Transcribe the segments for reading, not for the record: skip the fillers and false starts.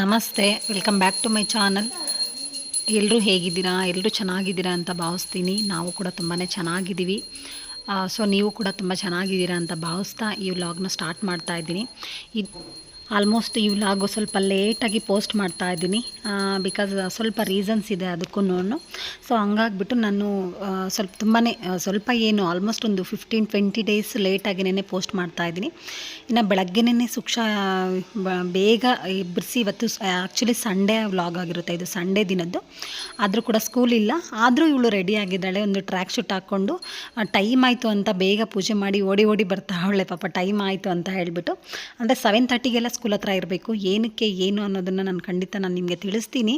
ನಮಸ್ತೆ, welcome back to my channel. ಎಲ್ಲರೂ ಹೇಗಿದ್ದೀರಾ? ಎಲ್ಲರೂ ಚೆನ್ನಾಗಿದ್ದೀರಾ ಅಂತ ಭಾವಿಸ್ತೀನಿ. ನಾವು ಕೂಡ ತುಂಬಾ ಚೆನ್ನಾಗಿದ್ದೀವಿ. ಸೊ ನೀವು ಕೂಡ ತುಂಬ ಚೆನ್ನಾಗಿದ್ದೀರಾ ಅಂತ ಭಾವಿಸ್ತಾ ಈ ವ್ಲಾಗ್ನ ಸ್ಟಾರ್ಟ್ ಮಾಡ್ತಾ ಇದ್ದೀನಿ. ಆಲ್ಮೋಸ್ಟ್ ಈ ವ್ಲಾಗು ಸ್ವಲ್ಪ ಲೇಟಾಗಿ ಪೋಸ್ಟ್ ಮಾಡ್ತಾ ಇದ್ದೀನಿ, ಬಿಕಾಸ್ ಸ್ವಲ್ಪ ರೀಸನ್ಸ್ ಇದೆ ಅದಕ್ಕೂ. ಸೊ ಹಂಗಾಗ್ಬಿಟ್ಟು ನಾನು ಸ್ವಲ್ಪ ಏನು ಆಲ್ಮೋಸ್ಟ್ ಒಂದು 15-20 ಡೇಸ್ ಲೇಟಾಗಿನೇ ಪೋಸ್ಟ್ ಮಾಡ್ತಾ ಇದ್ದೀನಿ. ಇನ್ನು ಬೆಳಗ್ಗೆನೇ ಬೇಗ ಎಬ್ಬರಿಸಿ, ಇವತ್ತು ಆ್ಯಕ್ಚುಲಿ ಸಂಡೇ ವ್ಲಾಗ್ ಆಗಿರುತ್ತೆ, ಇದು ಸಂಡೇ ದಿನದ್ದು. ಆದರೂ ಕೂಡ ಸ್ಕೂಲ್ ಇಲ್ಲ, ಆದರೂ ಇವಳು ರೆಡಿ ಆಗಿದ್ದಾಳೆ. ಒಂದು ಟ್ರ್ಯಾಕ್ ಶೂಟ್ ಹಾಕ್ಕೊಂಡು ಟೈಮ್ ಆಯಿತು ಅಂತ ಬೇಗ ಪೂಜೆ ಮಾಡಿ ಓಡಿ ಬರ್ತಾ ಅವಳೆ, ಪಾಪ ಟೈಮ್ ಆಯಿತು ಅಂತ ಹೇಳಿಬಿಟ್ಟು. ಅಂದರೆ 7:30ಗೆಲ್ಲ ಸ್ಕೂಲ್ ಹತ್ರ ಇರಬೇಕು. ಏನಕ್ಕೆ ಏನು ಅನ್ನೋದನ್ನು ನಾನು ನಿಮಗೆ ತಿಳಿಸ್ತೀನಿ.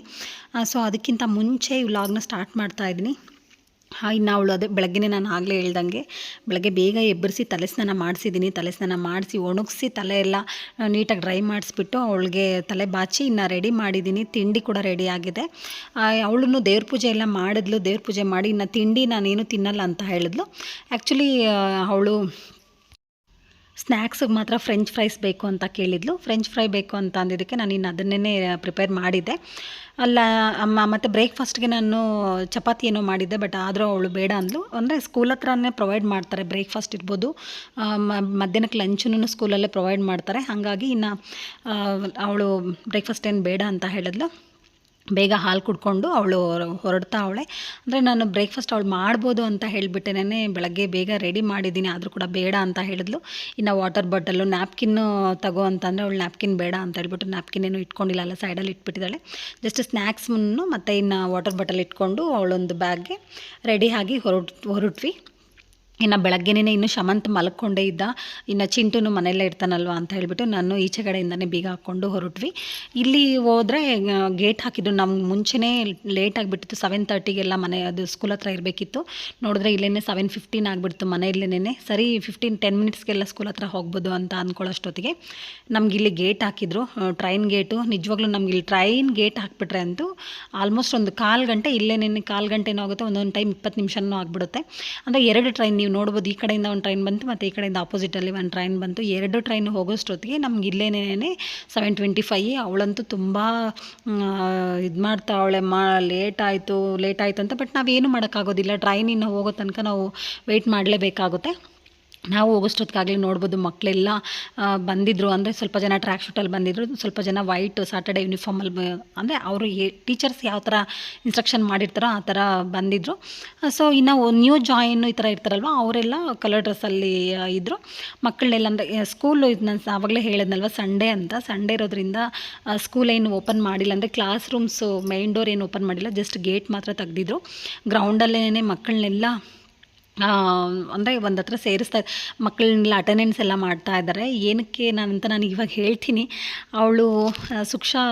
ಸೊ ಅದಕ್ಕಿಂತ ಮುಂಚೆ ಈ ವ್ಲಾಗ್ನ ಸ್ಟಾರ್ಟ್ ಮಾಡ್ತಾ ಇದ್ದೀನಿ. ಇನ್ನು ಅವಳು ಅದೇ ಬೆಳಗ್ಗೆ ನಾನು ಆಗಲೇ ಹೇಳ್ದಂಗೆ ಬೆಳಗ್ಗೆ ಬೇಗ ಎಬ್ಬರಿಸಿ ತಲೆ ಸ್ನಾನ ಮಾಡಿಸಿ ಒಣಗಿಸಿ ತಲೆ ಎಲ್ಲ ನೀಟಾಗಿ ಡ್ರೈ ಮಾಡಿಸ್ಬಿಟ್ಟು ಅವಳಿಗೆ ತಲೆ ಬಾಚಿ ಇನ್ನು ರೆಡಿ ಮಾಡಿದ್ದೀನಿ. ತಿಂಡಿ ಕೂಡ ರೆಡಿ ಆಗಿದೆ. ಅವಳು ದೇವ್ರ ಪೂಜೆ ಎಲ್ಲ ಮಾಡಿದ್ಲು. ದೇವ್ರ ಪೂಜೆ ಮಾಡಿ ಇನ್ನು ತಿಂಡಿ ನಾನೇನು ತಿನ್ನಲ್ಲ ಅಂತ ಹೇಳಿದ್ಲು. ಆ್ಯಕ್ಚುಲಿ ಅವಳು ಸ್ನ್ಯಾಕ್ಸಿಗೆ ಮಾತ್ರ ಫ್ರೆಂಚ್ ಫ್ರೈಸ್ ಬೇಕು ಅಂತ ಕೇಳಿದ್ಲು. ಫ್ರೆಂಚ್ ಫ್ರೈ ಬೇಕು ಅಂತ ಅಂದಿದ್ದಕ್ಕೆ ನಾನು ಇನ್ನು ಅದನ್ನೇ ಪ್ರಿಪೇರ್ ಮಾಡಿದ್ದೆ. ಮತ್ತು ಬ್ರೇಕ್ಫಾಸ್ಟ್ಗೆ ನಾನು ಚಪಾತಿ ಏನೋ ಮಾಡಿದ್ದೆ, ಬಟ್ ಆದರೂ ಅವಳು ಬೇಡ ಅಂದ್ಲು. ಅಂದರೆ ಸ್ಕೂಲ್ ಹತ್ರನೇ ಪ್ರೊವೈಡ್ ಮಾಡ್ತಾರೆ, ಬ್ರೇಕ್ಫಾಸ್ಟ್ ಇರ್ಬೋದು, ಮಧ್ಯಾಹ್ನಕ್ಕೆ ಲಂಚನ್ನು ಸ್ಕೂಲಲ್ಲೇ ಪ್ರೊವೈಡ್ ಮಾಡ್ತಾರೆ. ಹಾಗಾಗಿ ಇನ್ನು ಅವಳು ಬ್ರೇಕ್ಫಾಸ್ಟ್ ಏನು ಬೇಡ ಅಂತ ಹೇಳಿದ್ಲು. ಬೇಗ ಹಾಲು ಕುಡ್ಕೊಂಡು ಅವಳು ಹೊರಡ್ತಾ ಅವಳೆ. ಅಂದರೆ ನಾನು ಬ್ರೇಕ್ಫಾಸ್ಟ್ ಅವಳು ಮಾಡ್ಬೋದು ಅಂತ ಹೇಳಿಬಿಟ್ಟೇನೆ ಬೆಳಗ್ಗೆ ಬೇಗ ರೆಡಿ ಮಾಡಿದ್ದೀನಿ, ಆದರೂ ಕೂಡ ಬೇಡ ಅಂತ ಹೇಳಿದ್ಲು. ಇನ್ನು ವಾಟರ್ ಬಾಟಲು, ನ್ಯಾಪ್ಕಿನ್ನು ತಗೋ ಅಂತಂದರೆ ಅವಳು ನ್ಯಾಪ್ಕಿನ್ ಬೇಡ ಅಂತ ಹೇಳ್ಬಿಟ್ಟು ನ್ಯಾಪ್ಕಿನ್ ಏನು ಇಟ್ಕೊಂಡಿಲ್ಲ, ಅಲ್ಲ ಸೈಡಲ್ಲಿ ಇಟ್ಬಿಟ್ಟಿದ್ದಾಳೆ. ಜಸ್ಟ್ ಸ್ನ್ಯಾಕ್ಸ್ನು ಮತ್ತು ಇನ್ನು ವಾಟರ್ ಬಾಟಲ್ ಇಟ್ಕೊಂಡು ಅವಳೊಂದು ಬ್ಯಾಗ್ಗೆ ರೆಡಿ ಆಗಿ ಹೊರಟ್ವಿ. ಇನ್ನು ಬೆಳಗ್ಗೆನೇ ಇನ್ನು ಶಮಂತ್ ಮಲ್ಕೊಂಡೇ ಇದ್ದ. ಇನ್ನು ಚಿಂಟುನು ಮನೆಯಲ್ಲೇ ಇರ್ತಾನಲ್ವ ಅಂತ ಹೇಳಿಬಿಟ್ಟು ನಾನು ಈಚೆ ಕಡೆಯಿಂದನೇ ಬೀಗ ಹಾಕ್ಕೊಂಡು ಹೊರಟ್ವಿ. ಇಲ್ಲಿ ಹೋದರೆ ಗೇಟ್ ಹಾಕಿದ್ದು ನಮ್ಗೆ ಮುಂಚೆನೇ ಲೇಟ್ ಆಗಿಬಿಟ್ಟಿತ್ತು. 7:30ಗೆಲ್ಲ ಅದು ಸ್ಕೂಲ್ ಹತ್ರ ಇರಬೇಕಿತ್ತು. ನೋಡಿದ್ರೆ ಇಲ್ಲೇ 7:15 ಆಗಿಬಿಡ್ತು ಮನೆಯಲ್ಲೇನೆ. ಸರಿ 15-10 ಮಿನಿಟ್ಸ್ಗೆಲ್ಲ ಸ್ಕೂಲ್ ಹತ್ರ ಹೋಗ್ಬೋದು ಅಂತ ಅಂದ್ಕೊಳ್ಳೋಷ್ಟೊತ್ತಿಗೆ ನಮ್ಗೆ ಇಲ್ಲಿ ಗೇಟ್ ಹಾಕಿದ್ರು, ಟ್ರೈನ್ ಗೇಟು. ನಿಜವಾಗ್ಲೂ ನಮ್ಗೆ ಇಲ್ಲಿ ಟ್ರೈನ್ ಗೇಟ್ ಹಾಕ್ಬಿಟ್ರೆ ಅಂತೂ ಆಲ್ಮೋಸ್ಟ್ ಒಂದು 1/4 ಗಂಟೆ ಇಲ್ಲೇನೇ, 1/4 ಗಂಟೆನೂ ಆಗುತ್ತೆ, ಒಂದೊಂದು ಟೈಮ್ 20 ನಿಮಿಷನೂ ಆಗಿಬಿಡುತ್ತೆ. ಅಂದರೆ 2 ಟ್ರೈನ್ ನೀವು ನೋಡ್ಬೋದು. ಈ ಕಡೆಯಿಂದ ಒಂದು ಟ್ರೈನ್ ಬಂತು ಮತ್ತು ಈ ಕಡೆಯಿಂದ ಆಪೋಸಿಟಲ್ಲಿ ಒಂದು ಟ್ರೈನ್ ಬಂತು. 2 ಟ್ರೈನ್ ಹೋಗೋಷ್ಟೊತ್ತಿಗೆ ನಮ್ಗೆ ಇಲ್ಲೇನೇ 7:25. ಅವಳಂತೂ ತುಂಬ ಇದು ಮಾಡ್ತಾ ಅವಳೆ, ಲೇಟ್ ಆಯಿತು ಅಂತ. ಬಟ್ ನಾವೇನು ಮಾಡೋಕ್ಕಾಗೋದಿಲ್ಲ, ಟ್ರೈನ್ ಇನ್ನು ಹೋಗೋ ತನಕ ನಾವು ವೆಯ್ಟ್ ಮಾಡಲೇಬೇಕಾಗುತ್ತೆ. ನಾವು ಹೋಗೋಷ್ಟೊತ್ತಿಗಾಗಲೇ ನೋಡ್ಬೋದು ಮಕ್ಕಳೆಲ್ಲ ಬಂದಿದ್ದರು. ಅಂದರೆ ಸ್ವಲ್ಪ ಜನ ಟ್ರ್ಯಾಕ್ ಶೂಟಲ್ಲಿ ಬಂದಿದ್ದರು, ಸ್ವಲ್ಪ ಜನ ವೈಟ್ ಸಾಟರ್ಡೆ ಯೂನಿಫಾರ್ಮಲ್ಲಿ ಅಂದರೆ ಅವರು ಟೀಚರ್ಸ್ ಯಾವ ಥರ ಇನ್ಸ್ಟ್ರಕ್ಷನ್ ಮಾಡಿರ್ತಾರೋ ಆ ಥರ ಬಂದಿದ್ದರು. ಸೊ ಇನ್ನು ನ್ಯೂ ಜಾಯಿನ್ ಈ ಥರ ಇರ್ತಾರಲ್ವ, ಅವರೆಲ್ಲ ಕಲರ್ ಡ್ರೆಸ್ಸಲ್ಲಿ ಇದ್ದರು. ಮಕ್ಕಳನ್ನೆಲ್ಲ ಅಂದರೆ ಸ್ಕೂಲು ನಾನು ಆವಾಗಲೇ ಹೇಳಿದ್ನಲ್ವ ಸಂಡೇ ಇರೋದ್ರಿಂದ ಸ್ಕೂಲ್ ಏನು ಓಪನ್ ಮಾಡಿಲ್ಲ. ಅಂದರೆ ಕ್ಲಾಸ್ ರೂಮ್ಸು ಮೈನ್ ಡೋರ್ ಏನು ಓಪನ್ ಮಾಡಿಲ್ಲ, ಜಸ್ಟ್ ಗೇಟ್ ಮಾತ್ರ ತೆಗೆದಿದ್ರು. ಗ್ರೌಂಡಲ್ಲೇ ಮಕ್ಕಳನ್ನೆಲ್ಲ ಅಂದರೆ ಒಂದು ಹತ್ರ ಸೇರಿಸ್ತಾ ಮಕ್ಕಳನ್ನೆಲ್ಲ ಅಟೆಂಡೆನ್ಸ್ ಎಲ್ಲ ಮಾಡ್ತಾ ಇದ್ದಾರೆ. ಏನಕ್ಕೆ ನಾನು ಇವಾಗ ಹೇಳ್ತೀನಿ. ಅವಳು ಸುಕ್ಷಾ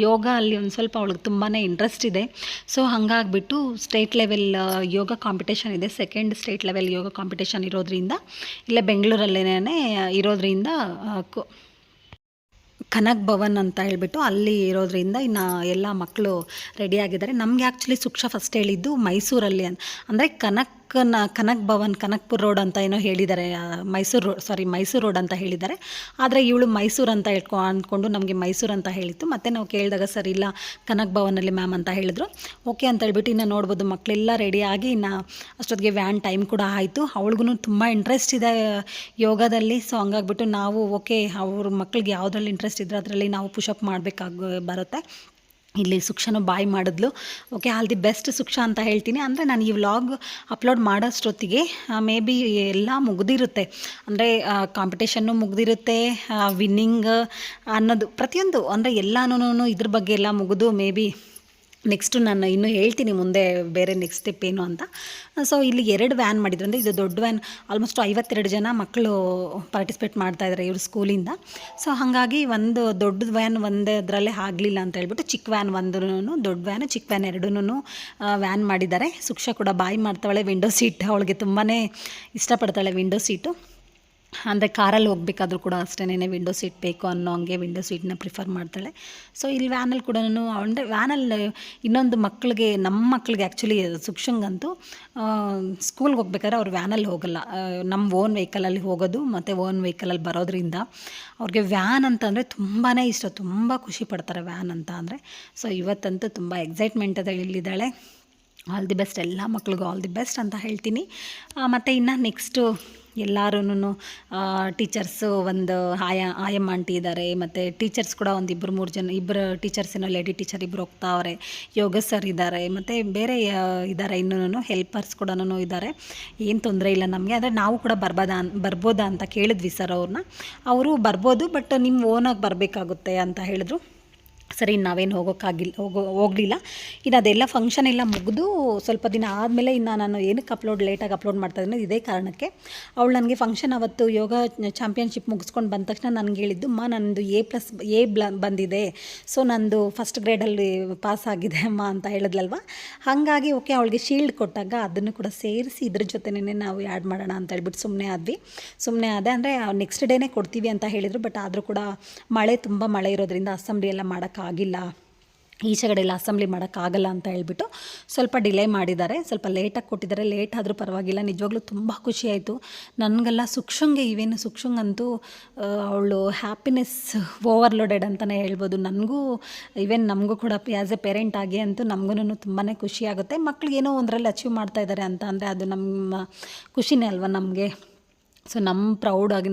ಯೋಗ ಅಲ್ಲಿ ಒಂದು ಸ್ವಲ್ಪ ಅವಳಿಗೆ ತುಂಬಾ ಇಂಟ್ರೆಸ್ಟ್ ಇದೆ. ಸೊ ಹಾಗಾಗ್ಬಿಟ್ಟು ಸ್ಟೇಟ್ ಲೆವೆಲ್ ಯೋಗ ಕಾಂಪಿಟೇಷನ್ ಇದೆ, 2nd ಸ್ಟೇಟ್ ಲೆವೆಲ್ ಯೋಗ ಕಾಂಪಿಟೇಷನ್ ಇರೋದ್ರಿಂದ ಇಲ್ಲೇ ಬೆಂಗಳೂರಲ್ಲೇನೇ ಇರೋದ್ರಿಂದ ಕನಕ್ ಭವನ್ ಅಂತ ಹೇಳಿಬಿಟ್ಟು ಅಲ್ಲಿ ಇರೋದ್ರಿಂದ ಇನ್ನು ಎಲ್ಲ ಮಕ್ಕಳು ರೆಡಿಯಾಗಿದ್ದಾರೆ. ನಮಗೆ ಆ್ಯಕ್ಚುಲಿ ಸುಕ್ಷಾ ಫಸ್ಟ್ ಹೇಳಿದ್ದು ಮೈಸೂರಲ್ಲಿ ಅಂದರೆ ಕನಕ್ ಭವನ್, ಕನಕ್ಪುರ್ ರೋಡ್ ಅಂತ ಏನೋ ಹೇಳಿದ್ದಾರೆ, ಮೈಸೂರು ರೋಡ್ ಅಂತ ಹೇಳಿದ್ದಾರೆ. ಆದರೆ ಇವಳು ಮೈಸೂರು ಅಂತ ಅಂದ್ಕೊಂಡು ನಮಗೆ ಮೈಸೂರು ಅಂತ ಹೇಳಿತ್ತು. ಮತ್ತು ನಾವು ಕೇಳಿದಾಗ ಸರಿ ಇಲ್ಲ ಕನಕ್ ಭವನಲ್ಲಿ ಮ್ಯಾಮ್ ಅಂತ ಹೇಳಿದ್ರು. ಓಕೆ ಅಂತ ಹೇಳ್ಬಿಟ್ಟು ಇನ್ನು ನೋಡ್ಬೋದು ಮಕ್ಕಳೆಲ್ಲ ರೆಡಿಯಾಗಿ ಇನ್ನು ಅಷ್ಟೊತ್ತಿಗೆ ವ್ಯಾನ್ ಟೈಮ್ ಕೂಡ ಆಯಿತು. ಅವಳಿಗೂ ತುಂಬ ಇಂಟ್ರೆಸ್ಟ್ ಇದೆ ಯೋಗದಲ್ಲಿ. ಸೊ ಹಂಗಾಗ್ಬಿಟ್ಟು ನಾವು ಓಕೆ ಅವ್ರ ಮಕ್ಕಳಿಗೆ ಯಾವುದ್ರಲ್ಲಿ ಇಂಟ್ರೆಸ್ಟ್ ಇದ್ರೆ ಅದರಲ್ಲಿ ನಾವು ಪುಷಪ್ ಬರುತ್ತೆ. ಇಲ್ಲಿ ಸುಕ್ಷಾನು ಬಾಯ್ ಮಾಡಿದ್ಲು. ಓಕೆ, ಆಲ್ ದಿ ಬೆಸ್ಟ್ ಸುಕ್ಷಾ ಅಂತ ಹೇಳ್ತೀನಿ. ಅಂದರೆ ನಾನು ಈ ವ್ಲಾಗ್ ಅಪ್ಲೋಡ್ ಮಾಡೋಷ್ಟೊತ್ತಿಗೆ ಮೇ ಬಿ ಎಲ್ಲ ಮುಗ್ದಿರುತ್ತೆ. ಅಂದರೆ ಕಾಂಪಿಟೇಷನ್ನು ಮುಗ್ದಿರುತ್ತೆ, ವಿನ್ನಿಂಗ್ ಅನ್ನೋದು ಪ್ರತಿಯೊಂದು ಅಂದರೆ ಎಲ್ಲನೂ ಇದ್ರ ಬಗ್ಗೆ ಎಲ್ಲ ಮುಗಿದು ಮೇ ಬಿ ನೆಕ್ಸ್ಟು ನಾನು ಇನ್ನೂ ಹೇಳ್ತೀನಿ ಮುಂದೆ ಬೇರೆ ನೆಕ್ಸ್ಟ್ ಸ್ಟೆಪ್ ಏನು ಅಂತ. ಸೊ ಇಲ್ಲಿ 2 ವ್ಯಾನ್ ಮಾಡಿದ್ರು. ಅಂದರೆ ಇದು ದೊಡ್ಡ ವ್ಯಾನ್, ಆಲ್ಮೋಸ್ಟ್ 52 ಜನ ಮಕ್ಕಳು ಪಾರ್ಟಿಸಿಪೇಟ್ ಮಾಡ್ತಾಯಿದ್ದಾರೆ ಇವ್ರ ಸ್ಕೂಲಿಂದ. ಸೊ ಹಾಗಾಗಿ ಒಂದು ದೊಡ್ಡ ವ್ಯಾನ್ ಒಂದರಲ್ಲೇ ಆಗಲಿಲ್ಲ ಅಂತ ಹೇಳ್ಬಿಟ್ಟು ಚಿಕ್ಕ ವ್ಯಾನ್ ದೊಡ್ಡ ವ್ಯಾನು ಚಿಕ್ಕ ವ್ಯಾನ್ 2 ವ್ಯಾನ್ ಮಾಡಿದ್ದಾರೆ. ಸುಕ್ಷಾ ಕೂಡ ಬಾಯ್ ಮಾಡ್ತಾಳೆ. ವಿಂಡೋ ಸೀಟ್ ಅವಳಿಗೆ ತುಂಬಾ ಇಷ್ಟಪಡ್ತಾಳೆ ವಿಂಡೋ ಸೀಟು. ಅಂದರೆ ಕಾರಲ್ಲಿ ಹೋಗ್ಬೇಕಾದ್ರೂ ಕೂಡ ಅಷ್ಟೇನೆ ವಿಂಡೋ ಸೀಟ್ ಬೇಕು ಅನ್ನೋ ಹಂಗೆ ವಿಂಡೋ ಸೀಟ್ನ ಪ್ರಿಫರ್ ಮಾಡ್ತಾಳೆ. ಸೊ ಇಲ್ಲಿ ವ್ಯಾನಲ್ಲಿ ಕೂಡ ಅಂದರೆ ವ್ಯಾನಲ್ಲಿ ಇನ್ನೊಂದು ಮಕ್ಕಳಿಗೆ, ನಮ್ಮ ಮಕ್ಕಳಿಗೆ ಆ್ಯಕ್ಚುಲಿ ಸುಕ್ಷಂಗಂತೂ ಸ್ಕೂಲ್ಗೆ ಹೋಗ್ಬೇಕಾದ್ರೆ ಅವ್ರು ವ್ಯಾನಲ್ಲಿ ಹೋಗಲ್ಲ, ನಮ್ಮ ಓನ್ ವೆಹಿಕಲಲ್ಲಿ ಹೋಗೋದು ಮತ್ತು ಓನ್ ವೆಹಿಕಲಲ್ಲಿ ಬರೋದ್ರಿಂದ ಅವ್ರಿಗೆ ವ್ಯಾನ್ ಅಂತಂದರೆ ತುಂಬಾ ಇಷ್ಟ, ತುಂಬ ಖುಷಿ ಪಡ್ತಾರೆ ವ್ಯಾನ್ ಅಂತ ಅಂದರೆ. ಸೊ ಇವತ್ತಂತೂ ತುಂಬ ಎಕ್ಸೈಟ್ಮೆಂಟದಲ್ಲಿದ್ದಾಳೆ. ಆಲ್ ದಿ ಬೆಸ್ಟ್, ಎಲ್ಲ ಮಕ್ಳಿಗೂ ಆಲ್ ದಿ ಬೆಸ್ಟ್ ಅಂತ ಹೇಳ್ತೀನಿ. ಮತ್ತು ಇನ್ನು ನೆಕ್ಸ್ಟು ಎಲ್ಲರೂ ಟೀಚರ್ಸು ಒಂದು ಆಯಮ್ಮ ಆಂಟಿ ಇದ್ದಾರೆ, ಮತ್ತು ಟೀಚರ್ಸ್ ಕೂಡ ಒಂದು ಇಬ್ಬರು ಟೀಚರ್ಸ್ ಏನೋ ಲೇಡಿ ಟೀಚರ್ ಇಬ್ಬರು ಹೋಗ್ತಾವ್ರೆ, ಯೋಗ ಸರ್ ಇದ್ದಾರೆ, ಮತ್ತು ಬೇರೆ ಇದ್ದಾರೆ ಇನ್ನೂ ಹೆಲ್ಪರ್ಸ್ ಕೂಡ ಇದ್ದಾರೆ. ಏನು ತೊಂದರೆ ಇಲ್ಲ ನಮಗೆ, ಅಂದರೆ ನಾವು ಕೂಡ ಬರ್ಬೋದಾ ಅಂತ ಕೇಳಿದ್ವಿ ಸರ್ ಅವ್ರನ್ನ. ಅವರು ಬರ್ಬೋದು, ಬಟ್ ನಿಮ್ಮ ಓನಾಗಿ ಬರಬೇಕಾಗುತ್ತೆ ಅಂತ ಹೇಳಿದ್ರು. ಸರಿ, ನಾವೇನು ಹೋಗಲಿಲ್ಲ. ಇನ್ನು ಅದೆಲ್ಲ ಫಂಕ್ಷನ್ ಎಲ್ಲ ಮುಗಿದು ಸ್ವಲ್ಪ ದಿನ ಆದಮೇಲೆ ಇನ್ನು ನಾನು ಏನಕ್ಕೆ ಲೇಟಾಗಿ ಅಪ್ಲೋಡ್ ಮಾಡ್ತಾಯಿದ್ದೀನಿ ಇದೇ ಕಾರಣಕ್ಕೆ. ಅವಳು ನನಗೆ ಫಂಕ್ಷನ್ ಅವತ್ತು ಯೋಗ ಚಾಂಪಿಯನ್ಶಿಪ್ ಮುಗಿಸ್ಕೊಂಡು ಬಂದ ತಕ್ಷಣ ನನಗೆ ಹೇಳಿದ್ದು, ನಂದು ಎ ಬಂದಿದೆ, ಸೊ ನಂದು ಫಸ್ಟ್ ಗ್ರೇಡಲ್ಲಿ ಪಾಸ್ ಆಗಿದೆ ಅಮ್ಮ ಅಂತ ಹೇಳಿದ್ಲಲ್ವ. ಹಾಗಾಗಿ ಓಕೆ, ಅವಳಿಗೆ ಶೀಲ್ಡ್ ಕೊಟ್ಟಾಗ ಅದನ್ನು ಕೂಡ ಸೇರಿಸಿ ಇದ್ರ ಜೊತೆನೇ ನಾವು ಆ್ಯಡ್ ಮಾಡೋಣ ಅಂತ ಹೇಳ್ಬಿಟ್ಟು ಸುಮ್ಮನೆ ಆದೆ. ಅಂದರೆ ನೆಕ್ಸ್ಟ್ ಡೇನೇ ಕೊಡ್ತೀವಿ ಅಂತ ಹೇಳಿದರು, ಬಟ್ ಆದರೂ ಕೂಡ ತುಂಬ ಮಳೆ ಇರೋದ್ರಿಂದ ಅಸೆಂಬ್ಲಿ ಎಲ್ಲ ಮಾಡೋಕ್ಕಾಗಿಲ್ಲ, ಈಚೆಗಡೆ ಎಲ್ಲ ಅಸೆಂಬ್ಲಿ ಮಾಡೋಕ್ಕಾಗಲ್ಲ ಅಂತ ಹೇಳ್ಬಿಟ್ಟು ಸ್ವಲ್ಪ ಡಿಲೇ ಮಾಡಿದ್ದಾರೆ, ಸ್ವಲ್ಪ ಲೇಟಾಗಿ ಕೊಟ್ಟಿದ್ದಾರೆ. ಲೇಟ್ ಆದರೂ ಪರವಾಗಿಲ್ಲ, ನಿಜವಾಗ್ಲೂ ತುಂಬ ಖುಷಿಯಾಯಿತು ನನಗೆಲ್ಲ. ಸುಕ್ಷಂಗಂತೂ ಅವಳು ಹ್ಯಾಪಿನೆಸ್ ಓವರ್ಲೋಡೆಡ್ ಅಂತಲೇ ಹೇಳ್ಬೋದು. ನಮಗೂ ಕೂಡ ಆ್ಯಸ್ ಎ ಪೇರೆಂಟ್ ಆಗಿ ಅಂತೂ ನಮಗೂ ತುಂಬಾ ಖುಷಿಯಾಗುತ್ತೆ. ಮಕ್ಳಿಗೇನೋ ಒಂದರಲ್ಲಿ ಅಚೀವ್ ಮಾಡ್ತಾ ಇದ್ದಾರೆ ಅಂತ ಅಂದರೆ ಅದು ನಮ್ಮ ಖುಷಿನೇ ಅಲ್ವ ನಮಗೆ. ಸೊ ನಾವು ಪ್ರೌಡಾಗಿ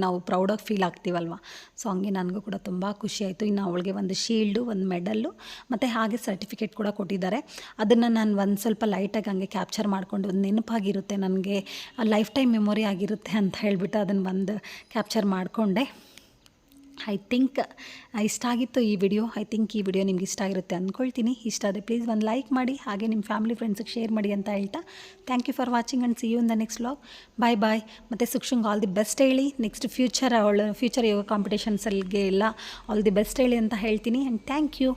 ಫೀಲ್ ಆಗ್ತೀವಲ್ವ. ಸೊ ಹಂಗೆ ನನಗೂ ಕೂಡ ತುಂಬ ಖುಷಿಯಾಯಿತು. ಇನ್ನು ಅವಳಿಗೆ ಒಂದು ಶೀಲ್ಡು, ಒಂದು ಮೆಡಲ್ಲು ಮತ್ತು ಹಾಗೆ ಸರ್ಟಿಫಿಕೇಟ್ ಕೂಡ ಕೊಟ್ಟಿದ್ದಾರೆ. ಅದನ್ನು ನಾನು ಒಂದು ಸ್ವಲ್ಪ ಲೈಟಾಗಿ ಹಂಗೆ ಕ್ಯಾಪ್ಚರ್ ಮಾಡಿಕೊಂಡು, ಒಂದು ನೆನಪಾಗಿರುತ್ತೆ ನನಗೆ, ಲೈಫ್ ಟೈಮ್ ಮೆಮೊರಿ ಆಗಿರುತ್ತೆ ಅಂತ ಹೇಳಿಬಿಟ್ಟು ಅದನ್ನು ಒಂದು ಕ್ಯಾಪ್ಚರ್ ಮಾಡಿಕೊಂಡೆ. ಐ ಥಿಂಕ್ ಇಷ್ಟ ಆಗಿತ್ತು ಈ ವಿಡಿಯೋ. ಈ ವಿಡಿಯೋ ನಿಮ್ಗೆ ಇಷ್ಟ ಆಗಿರುತ್ತೆ ಅಂದ್ಕೊಳ್ತೀನಿ. ಇಷ್ಟ ಆದರೆ ಪ್ಲೀಸ್ ಒಂದು ಲೈಕ್ ಮಾಡಿ, ಹಾಗೆ ನಿಮ್ಮ ಫ್ಯಾಮಿಲಿ ಫ್ರೆಂಡ್ಸಿಗೆ ಶೇರ್ ಮಾಡಿ ಅಂತ ಹೇಳ್ತಾ, thank you for watching and see you in the next vlog. Bye. ಮತ್ತು ಸುಕ್ಷಂಗ್ ಆಲ್ ದಿ ಬೆಸ್ಟ್ ಹೇಳಿ, ನೆಕ್ಸ್ಟ್ ಫ್ಯೂಚರ್ ಯೋಗ ಕಾಂಪಿಟೇಷನ್ಸಲ್ಲಿಗೆ ಎಲ್ಲ ಆಲ್ ದಿ ಬೆಸ್ಟ್ ಹೇಳಿ ಅಂತ ಹೇಳ್ತೀನಿ. And thank you.